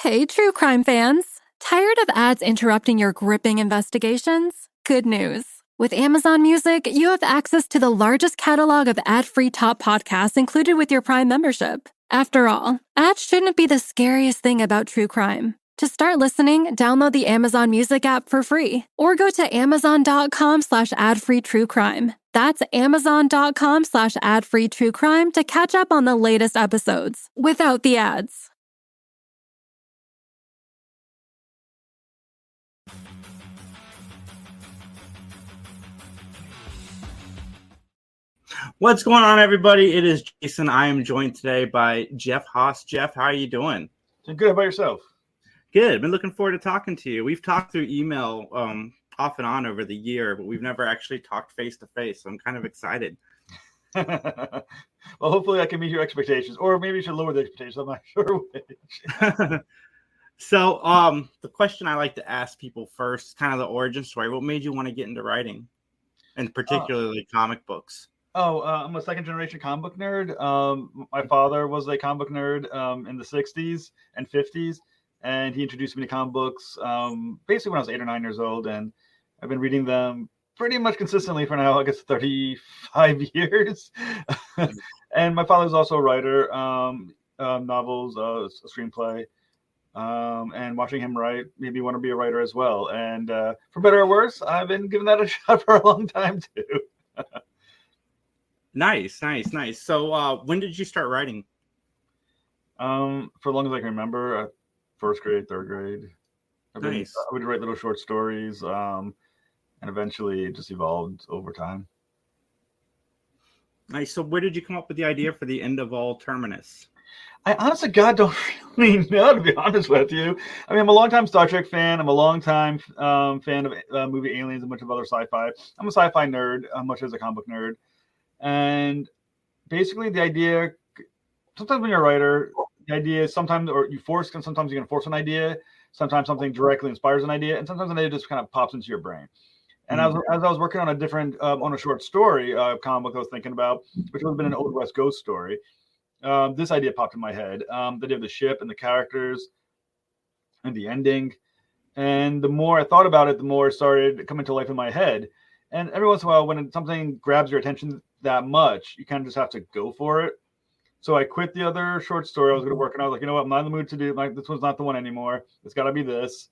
Hey, true crime fans! Tired of ads interrupting your gripping investigations? Good news. With Amazon Music, you have access to the largest catalog of ad-free top podcasts included with your Prime membership. After all, ads shouldn't be the scariest thing about true crime. To start listening, download the Amazon Music app for free or go to amazon.com/ad-free true crime. That's amazon.com/ad-free true crime to catch up on the latest episodes without the ads. What's going on, everybody? It is Jason. I am joined today by Jeff Haas. Jeff, how are you doing? Doing good. How about yourself? Good. Been looking forward to talking to you. We've talked through email off and on over the year, but we've never actually talked face to face. So I'm kind of excited. Well, hopefully I can meet your expectations, or maybe you should lower the expectations. I'm not sure which. So the question I like to ask people first, kind of the origin story. What made you want to get into writing, and particularly comic books? I'm a second generation comic book nerd. My father was a comic book nerd in the 60s and 50s, and he introduced me to comic books basically when I was 8 or 9 years old, and I've been reading them pretty much consistently for now, I guess, 35 years. And my father's also a writer, novels, a screenplay, and watching him write made me want to be a writer as well. And for better or worse, I've been giving that a shot for a long time too. Nice. So when did you start writing? For as long as I can remember, first grade, third grade. I would write little short stories, and eventually it just evolved over time. Nice. So where did you come up with the idea for the end of all Terminus? I honestly, God, don't really know, to be honest with you. I mean, I'm a longtime Star Trek fan. I'm a longtime fan of movie Aliens and a bunch of other sci-fi. I'm a sci-fi nerd, much as a comic book nerd. And basically the idea, sometimes when you're a writer, the idea is sometimes, or sometimes you're going to force an idea. Sometimes something directly inspires an idea, and sometimes an idea just kind of pops into your brain. And as I was working on on a short story comic book I was thinking about, which would have been an Old West ghost story, this idea popped in my head. The idea of the ship and the characters and the ending. And the more I thought about it, the more it started coming to life in my head. And every once in a while, when something grabs your attention that much, you kind of just have to go for it. So I quit the other short story I was going to work on. I was like, you know what, I'm not in the mood to do this one's not the one anymore. It's got to be this.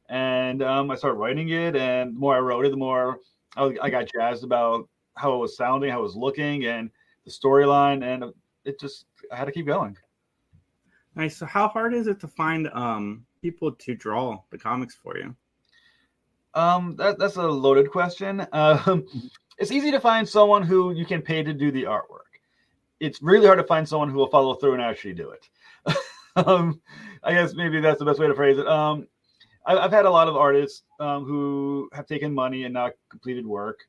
And I started writing it, and the more I wrote it, the more I got jazzed about how it was sounding, how it was looking, and the storyline, and I had to keep going. Nice. So how hard is it to find people to draw the comics for you? That's a loaded question. It's easy to find someone who you can pay to do the artwork. It's really hard to find someone who will follow through and actually do it. I guess maybe that's the best way to phrase it. I've had a lot of artists who have taken money and not completed work.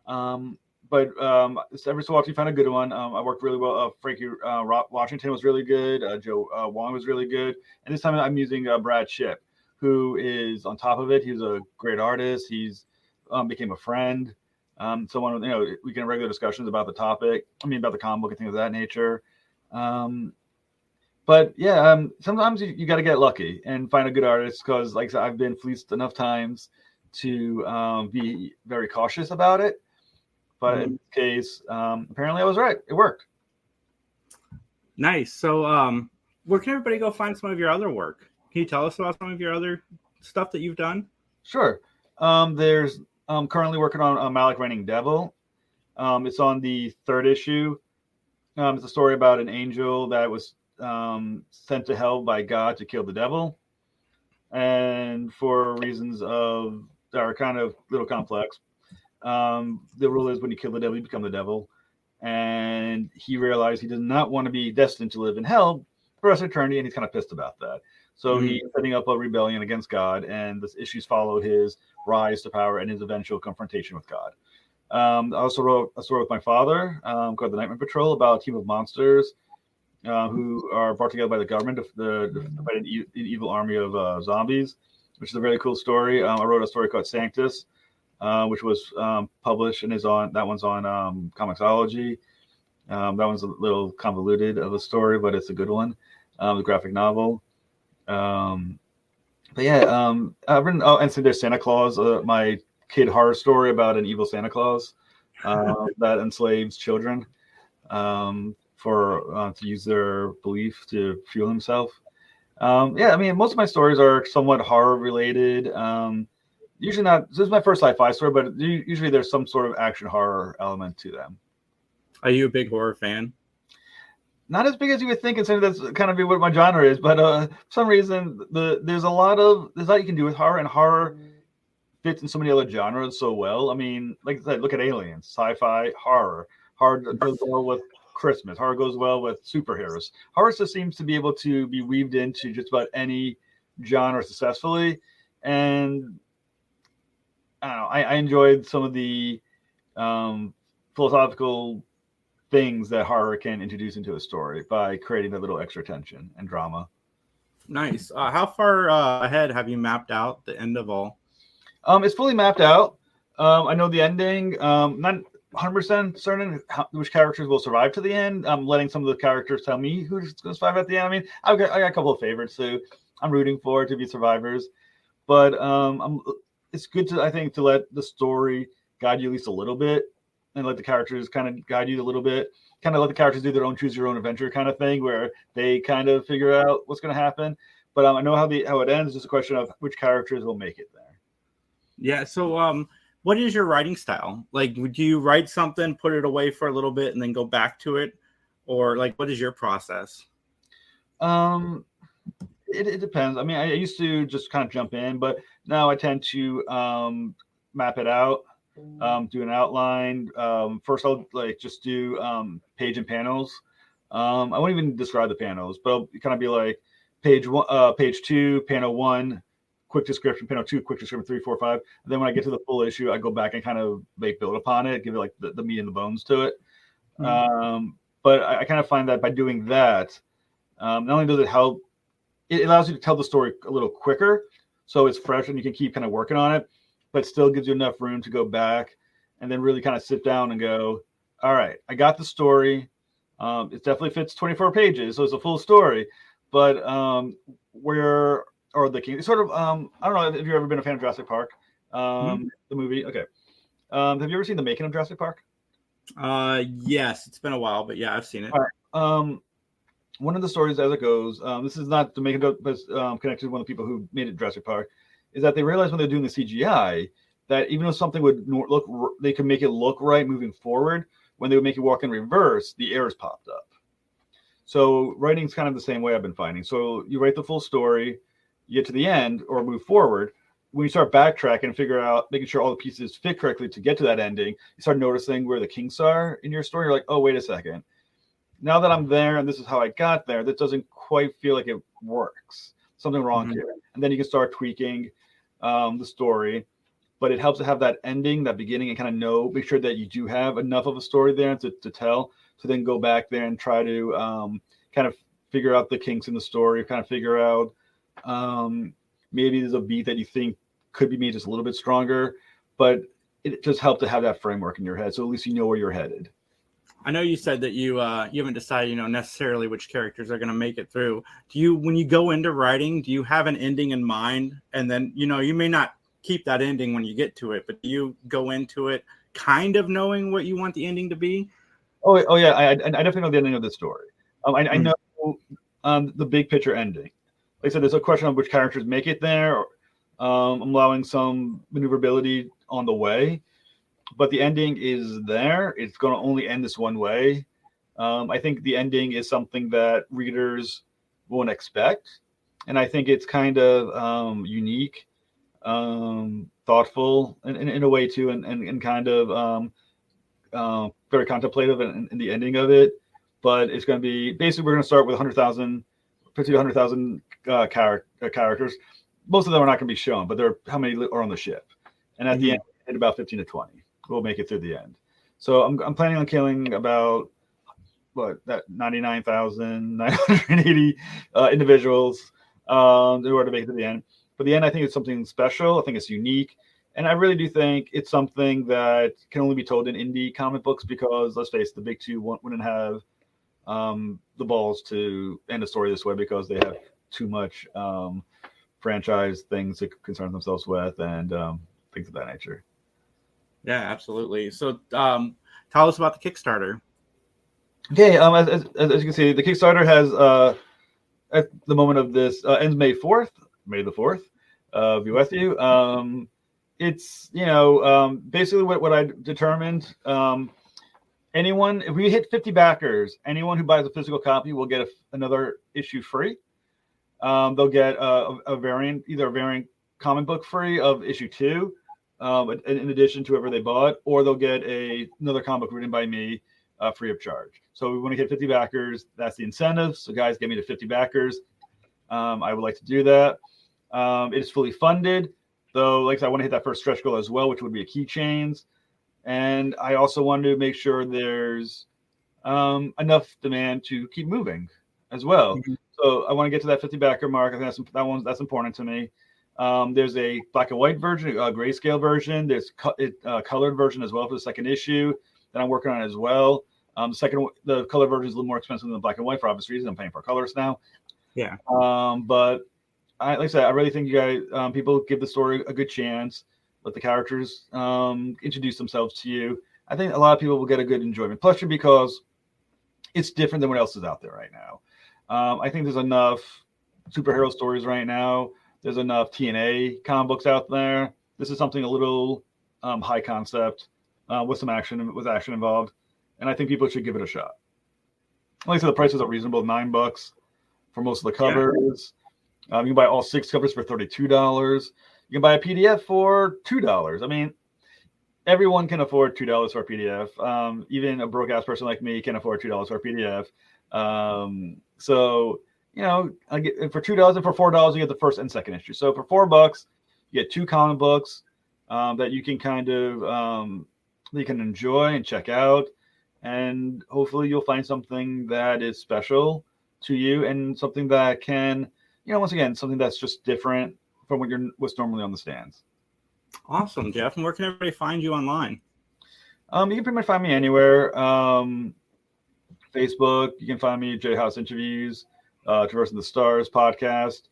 But every so often you find a good one. I worked really well. Frankie Washington was really good. Joe Wong was really good. And this time I'm using Brad Shipp, who is on top of it. He's a great artist. He's became a friend. Someone, we can have regular discussions about the topic. About the comic book and things of that nature. But yeah, sometimes you got to get lucky and find a good artist, because, like I said, I've been fleeced enough times to be very cautious about it. But in this case, apparently I was right. It worked. Nice. So where can everybody go find some of your other work? Can you tell us about some of your other stuff that you've done? Sure. I'm currently working on Malek Reigning Devil. It's on the 3rd issue. It's a story about an angel that was sent to hell by God to kill the devil. And for reasons that are kind of a little complex, the rule is when you kill the devil, you become the devil. And he realized he did not want to be destined to live in hell for the rest of eternity, and he's kind of pissed about that. So he's setting up a rebellion against God, and the issues follow his rise to power and his eventual confrontation with God. I also wrote a story with my father called The Nightmare Patrol, about a team of monsters who are brought together by the government to fight an evil army of zombies, which is a really cool story. I wrote a story called Sanctus, which was published and that one's on Comixology. That one's a little convoluted of a story, but it's a good one. The graphic novel. But yeah, I've written. Oh, and so there's Santa Claus, my kid horror story about an evil Santa Claus that enslaves children for to use their belief to fuel himself. Yeah, I mean, most of my stories are somewhat horror related. Usually not. This is my first sci-fi story, but usually there's some sort of action horror element to them. Are you a big horror fan? Not as big as you would think, considering that's kind of what my genre is. But for some reason, there's a lot you can do with horror, and horror fits in so many other genres so well. I mean, like I said, look at Aliens, sci-fi, horror. Horror goes well with Christmas. Horror goes well with superheroes. Horror just seems to be able to be weaved into just about any genre successfully. And I don't know. I enjoyed some of the philosophical things that horror can introduce into a story by creating a little extra tension and drama. Nice. How far ahead have you mapped out the end of all? It's fully mapped out. I know the ending. Not 100% certain which characters will survive to the end. I'm letting some of the characters tell me who's going to survive at the end. I mean, I got a couple of favorites, so I'm rooting for it to be survivors. But it's good to let the story guide you at least a little bit, and let the characters kind of guide you a little bit. Kind of let the characters do their own choose your own adventure kind of thing, where they kind of figure out what's going to happen. But I know how it ends. It's just a question of which characters will make it there. Yeah. So, what is your writing style? Like, would you write something, put it away for a little bit, and then go back to it, or like, what is your process? It depends. I mean, I used to just kind of jump in, but now I tend to map it out, do an outline. First, I'll just do page and panels. I won't even describe the panels, but I'll kind of be like page 2, panel 1. Quick description, panel 2, quick description, 3, 4, 5. And then when I get to the full issue, I go back and kind of build upon it, give it like the meat and the bones to it. Mm-hmm. But I kind of find that by doing that, not only does it help, it allows you to tell the story a little quicker, so it's fresh and you can keep kind of working on it, but still gives you enough room to go back and then really kind of sit down and go, all right, I got the story. It definitely fits 24 pages, so it's a full story. But where are the King? Sort of, I don't know if you've ever been a fan of Jurassic Park, the movie. Okay, have you ever seen the making of Jurassic Park? Yes, it's been a while, but yeah, I've seen it. All right. One of the stories as it goes, this is not the making of, but connected to one of the people who made it Jurassic Park, is that they realized when they're doing the CGI that even though something would look, they could make it look right moving forward, when they would make it walk in reverse, the errors popped up. So writing's kind of the same way I've been finding. So you write the full story, you get to the end or move forward. When you start backtracking and figure out, making sure all the pieces fit correctly to get to that ending, you start noticing where the kinks are in your story. You're like, oh, wait a second. Now that I'm there and this is how I got there, that doesn't quite feel like it works. Something wrong here. And then you can start tweaking the story. But it helps to have that ending, that beginning, and kind of make sure that you do have enough of a story there to tell. So then go back there and try to kind of figure out the kinks in the story, kind of figure out maybe there's a beat that you think could be made just a little bit stronger. But it just helps to have that framework in your head, so at least you know where you're headed. I know you said that you haven't decided, necessarily which characters are going to make it through. Do you, when you go into writing, do you have an ending in mind? And then, you may not keep that ending when you get to it, but do you go into it kind of knowing what you want the ending to be? Oh yeah, I definitely know the ending of the story. I know the big picture ending. Like I said, there's a question of which characters make it there. I'm allowing some maneuverability on the way, but the ending is there. It's going to only end this one way. I think the ending is something that readers won't expect, and I think it's kind of unique, thoughtful in a way too, and kind of very contemplative in the ending of it. But it's going to be basically, we're going to start with 50 to 100,000 characters. Most of them are not going to be shown, but how many are on the ship? And at the end, about 15 to 20 will make it through the end. So I'm planning on killing about 99,980 individuals in order to make it to the end. But the end, I think it's something special. I think it's unique. And I really do think it's something that can only be told in indie comic books because, let's face it, the big two wouldn't have the balls to end a story this way because they have too much franchise things to concern themselves with, and things of that nature. Yeah, absolutely. So tell us about the Kickstarter. Okay, as you can see, the Kickstarter has at the moment of this ends May the 4th. Be with you. It's basically what I determined. Anyone, if we hit 50 backers, anyone who buys a physical copy will get another issue free. They'll get a variant, either a variant comic book free of issue 2, in addition to whatever they bought, or they'll get another comic book written by me free of charge. So we want to hit 50 backers. That's the incentive. So guys, get me to 50 backers. I would like to do that. It is fully funded, though. Like I said, I want to hit that first stretch goal as well, which would be a keychains. And I also wanted to make sure there's enough demand to keep moving as well. Mm-hmm. So I want to get to that 50 backer mark. I think that's important to me. There's a black and white version, a grayscale version. There's colored version as well for the second issue that I'm working on as well. The color version is a little more expensive than the black and white for obvious reasons. I'm paying for colors now. Yeah. But like I said, I really think you guys, people give the story a good chance. Let the characters introduce themselves to you. I think a lot of people will get a good enjoyment. Plus, because it's different than what else is out there right now. I think there's enough superhero stories right now. There's enough TNA comic books out there. This is something a little high concept with some action involved, and I think people should give it a shot. Like I said, the prices are reasonable, $9 for most of the covers. Yeah. You can buy all 6 covers for $32. You can buy a PDF for $2. I mean, everyone can afford $2 for a PDF. Even a broke ass person like me can afford $2 for a PDF. So I get for $2 and for $4 you get the first and second issue. So for $4 you get 2 comic books that you can kind of you can enjoy and check out, and hopefully you'll find something that is special to you and something that can, once again, something that's just different from what's normally on the stands. Awesome, Jeff. And where can everybody find you online? You can pretty much find me anywhere. Facebook, you can find me at Jeff Haas Interviews, Traversing the Stars podcast.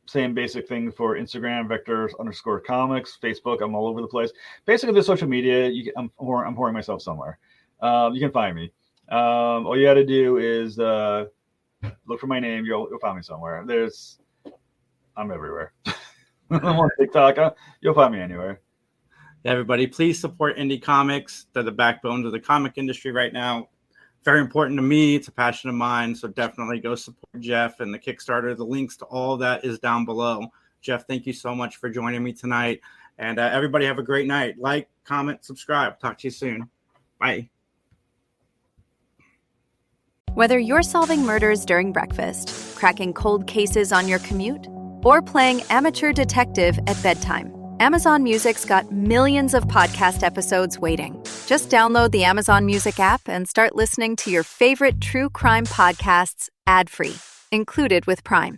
Same basic thing for Instagram, Vector_comics. Facebook, I'm all over the place. Basically, the social media, I'm whoring myself somewhere. You can find me. All you got to do is look for my name. You'll find me somewhere. I'm everywhere. I'm on TikTok. You'll find me anywhere. Everybody, please support indie comics. They're the backbone of the comic industry right now. Very important to me. It's a passion of mine. So definitely go support Jeff and the Kickstarter. The links to all of that is down below. Jeff, thank you so much for joining me tonight. And everybody have a great night. Like, comment, subscribe. Talk to you soon. Bye. Whether you're solving murders during breakfast, cracking cold cases on your commute, or playing amateur detective at bedtime, Amazon Music's got millions of podcast episodes waiting. Just download the Amazon Music app and start listening to your favorite true crime podcasts ad-free, included with Prime.